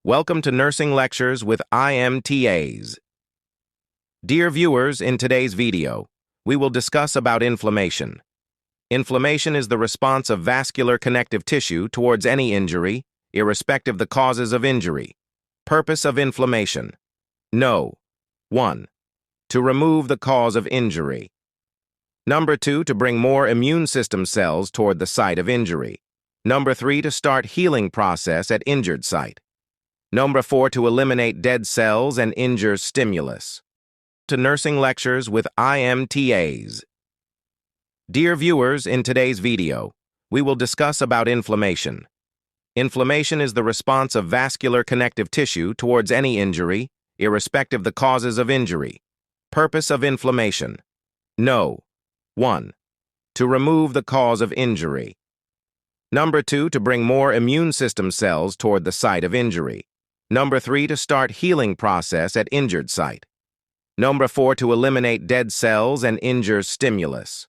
Welcome to Nursing Lectures with IMTAs. Dear viewers, in today's video, we will discuss about inflammation. Inflammation is the response of vascular connective tissue towards any injury, irrespective the causes of injury. Purpose of inflammation. No. 1. To remove the cause of injury. Number 2, to bring more immune system cells toward the site of injury. Number 3, to start healing process at injured site. Number 4, to eliminate dead cells and injure stimulus. To Nursing Lectures with IMTAs. Dear viewers, in today's video, we will discuss about inflammation. Inflammation is the response of vascular connective tissue towards any injury, irrespective the causes of injury. Purpose of inflammation. No. 1. To remove the cause of injury. Number 2, to bring more immune system cells toward the site of injury. Number 3, to start healing process at injured site. Number 4, to eliminate dead cells and injure stimulus.